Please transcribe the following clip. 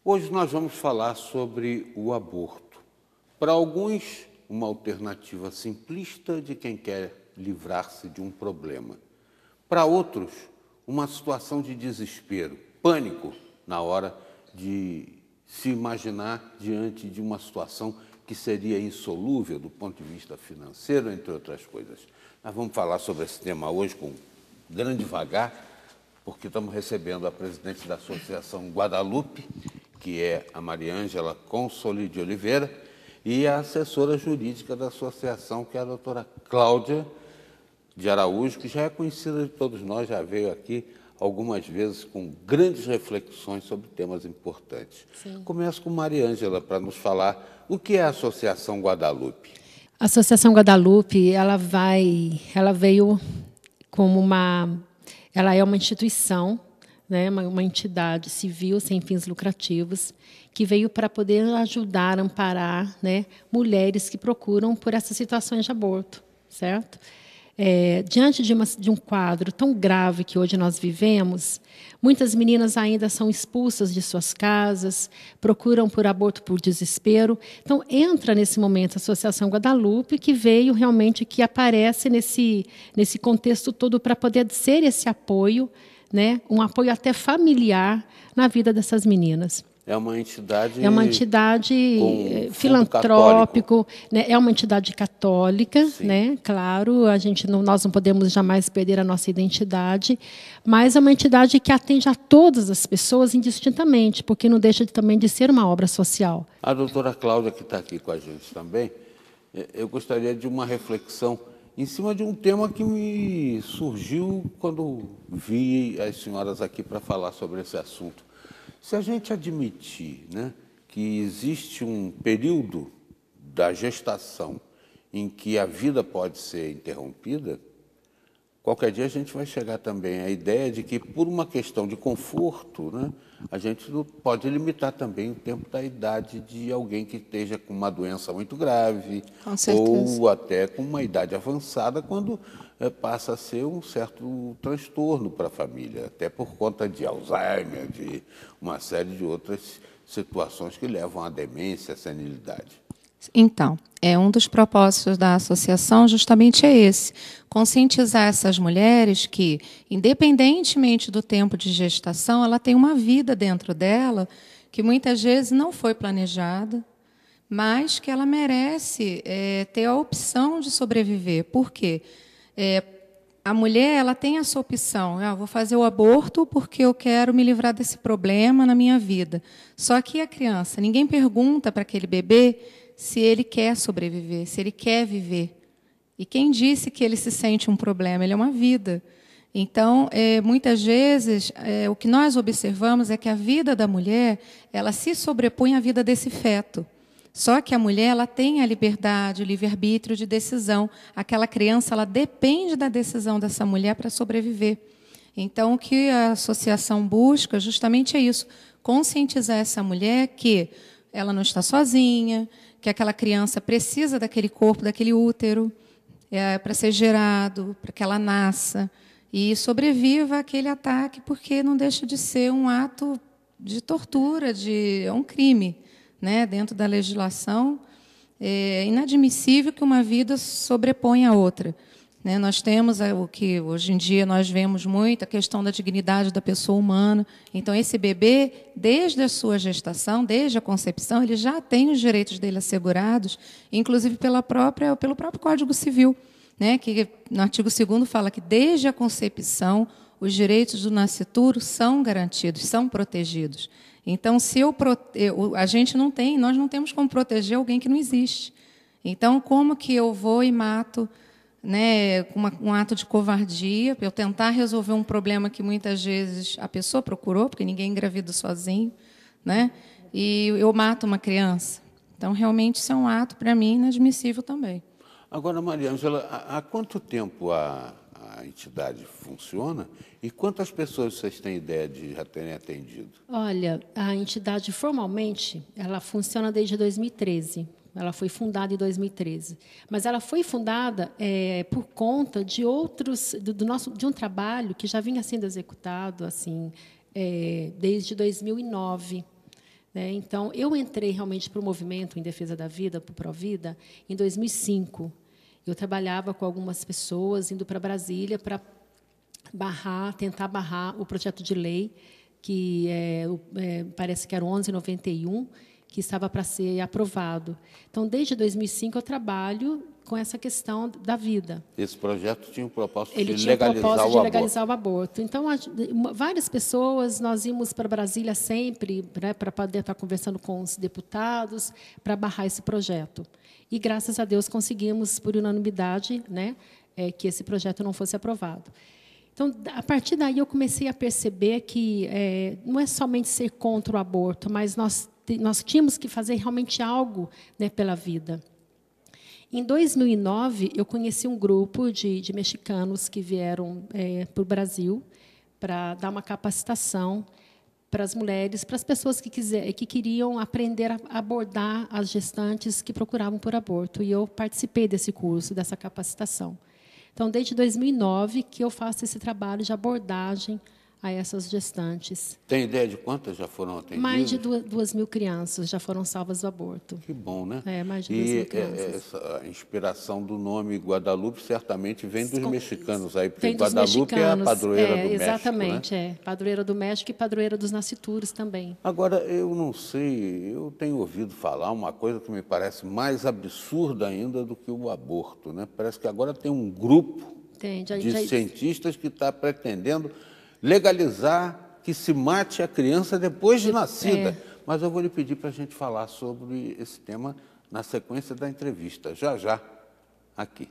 Hoje nós vamos falar sobre o aborto. Para alguns, uma alternativa simplista de quem quer livrar-se de um problema. Para outros, uma situação de desespero, pânico na hora de se imaginar diante de uma situação que seria insolúvel do ponto de vista financeiro, entre outras coisas. Nós vamos falar sobre esse tema hoje com grande vagar, porque estamos recebendo a presidente da Associação Guadalupe, que é a Mariângela Consoli de Oliveira, e a assessora jurídica da associação, que é a doutora Cláudia de Araújo, que já é conhecida de todos nós, já veio aqui algumas vezes com grandes reflexões sobre temas importantes. Sim. Começo com Mariângela para nos falar o que é a Associação Guadalupe. A Associação Guadalupe, ela veio como ela é uma instituição, né, uma entidade civil sem fins lucrativos, que veio para poder ajudar, amparar, né, mulheres que procuram por essas situações de aborto, certo? Diante de um quadro tão grave que hoje nós vivemos, muitas meninas ainda são expulsas de suas casas, procuram por aborto por desespero. Então, entra nesse momento a Associação Guadalupe, que veio realmente, que aparece nesse contexto todo para poder ser esse apoio, né, um apoio até familiar na vida dessas meninas. É uma entidade filantrópico, né? É uma entidade católica, né? Claro, nós não podemos jamais perder a nossa identidade, mas é uma entidade que atende a todas as pessoas indistintamente, porque não deixa também de ser uma obra social. A doutora Cláudia, que está aqui com a gente também, eu gostaria de uma reflexão em cima de um tema que me surgiu quando vi as senhoras aqui para falar sobre esse assunto. Se a gente admitir, né, que existe um período da gestação em que a vida pode ser interrompida, qualquer dia a gente vai chegar também à ideia de que, por uma questão de conforto, né, a gente pode limitar também o tempo da idade de alguém que esteja com uma doença muito grave, ou até com uma idade avançada, quando passa a ser um certo transtorno para a família, até por conta de Alzheimer, de uma série de outras situações que levam à demência, à senilidade. Então, um dos propósitos da associação justamente é esse, conscientizar essas mulheres que, independentemente do tempo de gestação, ela tem uma vida dentro dela que muitas vezes não foi planejada, mas que ela merece ter a opção de sobreviver. Por quê? A mulher, ela tem essa opção, eu vou fazer o aborto porque eu quero me livrar desse problema na minha vida. Só que a criança, ninguém pergunta para aquele bebê se ele quer sobreviver, se ele quer viver. E quem disse que ele se sente um problema? Ele é uma vida. Então, muitas vezes, o que nós observamos é que a vida da mulher, ela se sobrepõe à vida desse feto. Só que a mulher, ela tem a liberdade, o livre-arbítrio de decisão. Aquela criança, ela depende da decisão dessa mulher para sobreviver. Então, o que a associação busca justamente é isso, conscientizar essa mulher que ela não está sozinha, que aquela criança precisa daquele corpo, daquele útero, para ser gerado, para que ela nasça e sobreviva àquele ataque, porque não deixa de ser um ato de tortura, é um crime, né? Dentro da legislação. É inadmissível que uma vida sobreponha a outra. Né? Nós temos o que hoje em dia nós vemos muito, a questão da dignidade da pessoa humana. Então, esse bebê, desde a sua gestação, desde a concepção, ele já tem os direitos dele assegurados, inclusive pelo próprio Código Civil, né? Que no artigo 2º fala que, desde a concepção, os direitos do nascituro são garantidos, são protegidos. Então, nós não temos como proteger alguém que não existe. Então, como que eu vou e mato, né, um ato de covardia, para eu tentar resolver um problema que muitas vezes a pessoa procurou, porque ninguém engravida sozinho, né, e eu mato uma criança? Então, realmente, isso é um ato, para mim, inadmissível também. Agora, Mariângela, há quanto tempo a entidade funciona e quantas pessoas vocês têm ideia de já terem atendido? Olha, a entidade, formalmente, ela funciona desde 2013. Ela foi fundada em 2013. Mas ela foi fundada por conta de de um trabalho que já vinha sendo executado assim, desde 2009. né? Então, eu entrei realmente para o movimento em defesa da vida, para o Provida, em 2005. Eu trabalhava com algumas pessoas, indo para Brasília para tentar barrar o projeto de lei, que parece que era o 1191, que estava para ser aprovado. Então, desde 2005, eu trabalho com essa questão da vida. Esse projeto tinha o propósito Ele de tinha o legalizar propósito o de legalizar o aborto. Então, várias pessoas, nós íamos para Brasília sempre, né, para poder estar conversando com os deputados, para barrar esse projeto. E, graças a Deus, conseguimos, por unanimidade, né, que esse projeto não fosse aprovado. Então, a partir daí, eu comecei a perceber que não é somente ser contra o aborto, mas nós tínhamos que fazer realmente algo, né, pela vida. Em 2009, eu conheci um grupo de mexicanos que vieram para o Brasil para dar uma capacitação para as mulheres, para as pessoas que queriam aprender a abordar as gestantes que procuravam por aborto. E eu participei desse curso, dessa capacitação. Então, desde 2009 que eu faço esse trabalho de abordagem a essas gestantes. Tem ideia de quantas já foram atendidas? Mais de 2.000 crianças já foram salvas do aborto. Que bom, né? Mais de 2.000 crianças. Essa inspiração do nome Guadalupe certamente vem dos mexicanos aí, porque vem dos Guadalupe é a padroeira do México. Exatamente, né? Padroeira do México e padroeira dos nascituros também. Agora, eu não sei, eu tenho ouvido falar uma coisa que me parece mais absurda ainda do que o aborto, né? Parece que agora tem um grupo de cientistas que está pretendendo legalizar que se mate a criança depois de nascida. Mas eu vou lhe pedir para a gente falar sobre esse tema na sequência da entrevista, já, aqui.